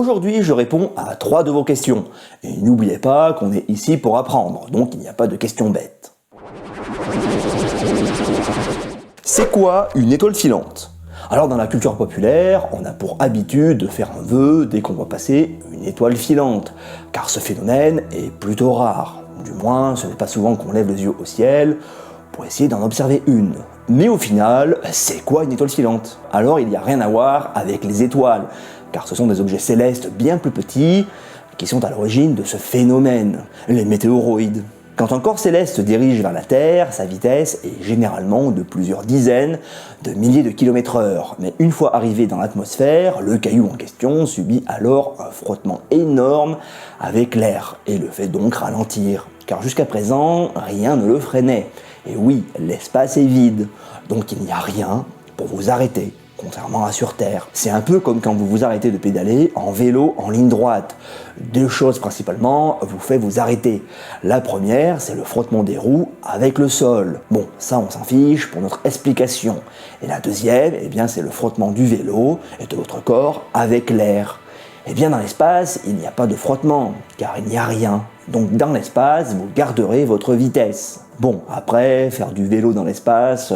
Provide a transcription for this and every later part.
Aujourd'hui, je réponds à 3 de vos questions. Et n'oubliez pas qu'on est ici pour apprendre, donc il n'y a pas de questions bêtes. C'est quoi une étoile filante? Alors dans la culture populaire, on a pour habitude de faire un vœu dès qu'on voit passer une étoile filante, car ce phénomène est plutôt rare. Du moins, ce n'est pas souvent qu'on lève les yeux au ciel pour essayer d'en observer une. Mais au final, c'est quoi une étoile filante? Alors il n'y a rien à voir avec les étoiles, car ce sont des objets célestes bien plus petits qui sont à l'origine de ce phénomène, les météoroïdes. Quand un corps céleste se dirige vers la Terre, sa vitesse est généralement de plusieurs dizaines de milliers de kilomètres/heure. Mais une fois arrivé dans l'atmosphère, le caillou en question subit alors un frottement énorme avec l'air et le fait donc ralentir. Car jusqu'à présent, rien ne le freinait. Et oui, l'espace est vide, donc il n'y a rien pour vous arrêter. Contrairement à sur Terre. C'est un peu comme quand vous vous arrêtez de pédaler en vélo en ligne droite. 2 choses principalement vous fait vous arrêter. La première, c'est le frottement des roues avec le sol. Bon, ça on s'en fiche pour notre explication. Et la deuxième, eh bien, c'est le frottement du vélo et de votre corps avec l'air. Eh bien, dans l'espace, il n'y a pas de frottement, car il n'y a rien. Donc dans l'espace, vous garderez votre vitesse. Bon, après, faire du vélo dans l'espace,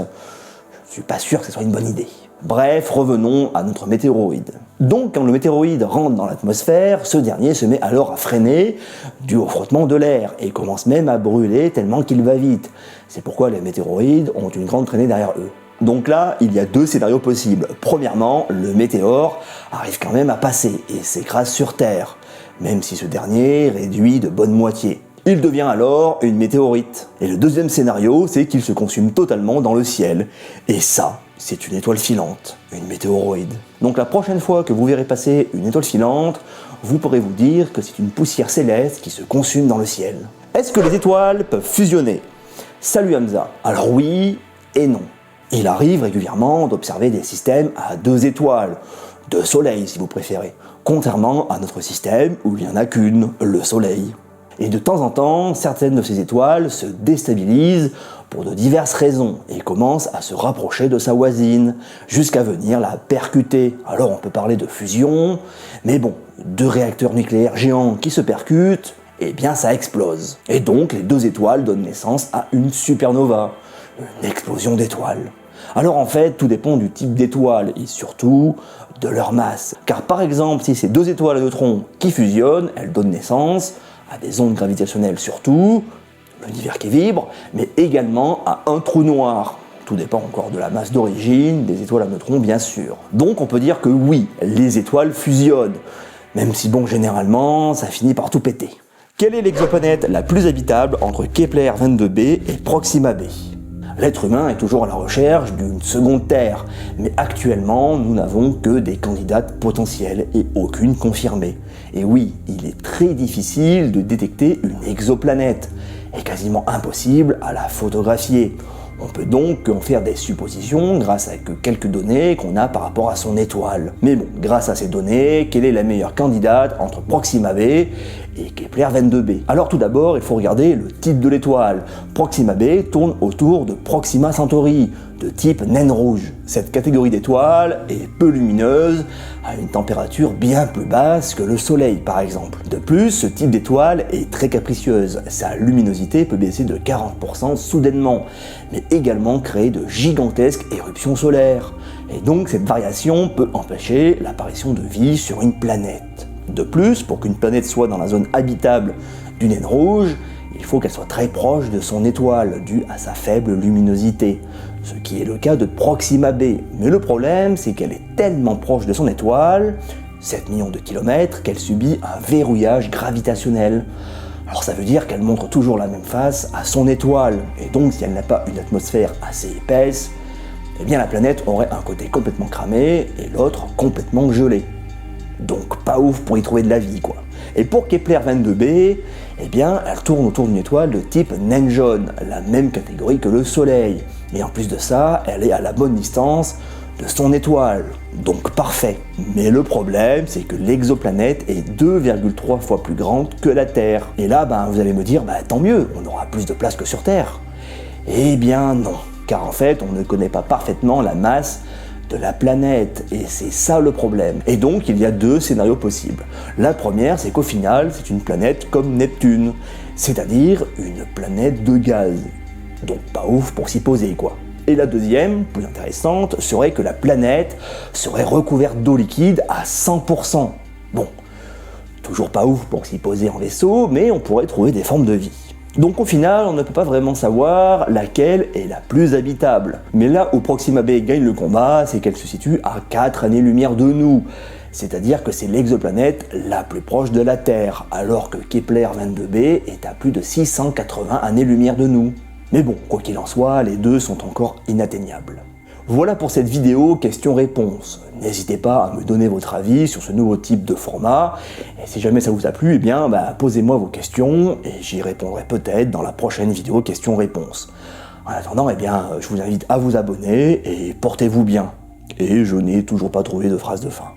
je suis pas sûr que ce soit une bonne idée. Bref, revenons à notre météoroïde. Donc quand le météoroïde rentre dans l'atmosphère, ce dernier se met alors à freiner dû au frottement de l'air et commence même à brûler tellement qu'il va vite. C'est pourquoi les météoroïdes ont une grande traînée derrière eux. Donc là, il y a 2 scénarios possibles. Premièrement, le météore arrive quand même à passer et s'écrase sur Terre, même si ce dernier réduit de bonne moitié. Il devient alors une météorite. Et le deuxième scénario, c'est qu'il se consume totalement dans le ciel. Et ça, c'est une étoile filante, une météoroïde. Donc la prochaine fois que vous verrez passer une étoile filante, vous pourrez vous dire que c'est une poussière céleste qui se consume dans le ciel. Est-ce que les étoiles peuvent fusionner? Salut Hamza. Alors oui et non. Il arrive régulièrement d'observer des systèmes à 2 étoiles, 2 soleils si vous préférez, contrairement à notre système où il n'y en a qu'une, le soleil. Et de temps en temps, certaines de ces étoiles se déstabilisent pour de diverses raisons et commencent à se rapprocher de sa voisine, jusqu'à venir la percuter. Alors on peut parler de fusion, mais bon, 2 réacteurs nucléaires géants qui se percutent, eh bien ça explose. Et donc les 2 étoiles donnent naissance à une supernova, une explosion d'étoiles. Alors en fait, tout dépend du type d'étoile et surtout de leur masse. Car par exemple, si ces 2 étoiles à neutrons qui fusionnent, elles donnent naissance à des ondes gravitationnelles surtout, l'univers qui vibre, mais également à un trou noir. Tout dépend encore de la masse d'origine, des étoiles à neutrons bien sûr. Donc on peut dire que oui, les étoiles fusionnent, même si bon, généralement, ça finit par tout péter. Quelle est l'exoplanète la plus habitable entre Kepler 22b et Proxima b? L'être humain est toujours à la recherche d'une seconde Terre, mais actuellement, nous n'avons que des candidates potentielles et aucune confirmée. Et oui, il est très difficile de détecter une exoplanète, et quasiment impossible à la photographier. On peut donc en faire des suppositions grâce à quelques données qu'on a par rapport à son étoile. Mais bon, grâce à ces données, quelle est la meilleure candidate entre Proxima b et Kepler 22b? Alors tout d'abord, il faut regarder le type de l'étoile. Proxima b tourne autour de Proxima Centauri, de type naine rouge. Cette catégorie d'étoiles est peu lumineuse, à une température bien plus basse que le Soleil par exemple. De plus, ce type d'étoile est très capricieuse. Sa luminosité peut baisser de 40% soudainement, mais également créer de gigantesques éruptions solaires. Et donc cette variation peut empêcher l'apparition de vie sur une planète. De plus, pour qu'une planète soit dans la zone habitable d'une naine rouge, il faut qu'elle soit très proche de son étoile, due à sa faible luminosité, ce qui est le cas de Proxima b. Mais le problème, c'est qu'elle est tellement proche de son étoile, 7 millions de kilomètres, qu'elle subit un verrouillage gravitationnel. Alors ça veut dire qu'elle montre toujours la même face à son étoile, et donc si elle n'a pas une atmosphère assez épaisse, eh bien la planète aurait un côté complètement cramé et l'autre complètement gelé. Donc pas ouf pour y trouver de la vie quoi. Et pour Kepler 22b, eh bien elle tourne autour d'une étoile de type naine jaune, la même catégorie que le Soleil. Et en plus de ça, elle est à la bonne distance de son étoile, donc parfait. Mais le problème, c'est que l'exoplanète est 2,3 fois plus grande que la Terre. Et là, vous allez me dire, tant mieux, on aura plus de place que sur Terre. Eh bien non, car en fait, on ne connaît pas parfaitement la masse de la planète, et c'est ça le problème. Et donc il y a deux scénarios possibles. La première, c'est qu'au final, c'est une planète comme Neptune, c'est-à-dire une planète de gaz. Donc pas ouf pour s'y poser quoi. Et la deuxième, plus intéressante, serait que la planète serait recouverte d'eau liquide à 100%. Bon, toujours pas ouf pour s'y poser en vaisseau, mais on pourrait trouver des formes de vie. Donc au final, on ne peut pas vraiment savoir laquelle est la plus habitable. Mais là où Proxima b gagne le combat, c'est qu'elle se situe à 4 années-lumière de nous. C'est-à-dire que c'est l'exoplanète la plus proche de la Terre, alors que Kepler 22b est à plus de 680 années-lumière de nous. Mais bon, quoi qu'il en soit, les deux sont encore inatteignables. Voilà pour cette vidéo questions-réponses. N'hésitez pas à me donner votre avis sur ce nouveau type de format, et si jamais ça vous a plu, eh bien, posez-moi vos questions, et j'y répondrai peut-être dans la prochaine vidéo questions-réponses. En attendant, eh bien, je vous invite à vous abonner, et portez-vous bien. Et je n'ai toujours pas trouvé de phrase de fin.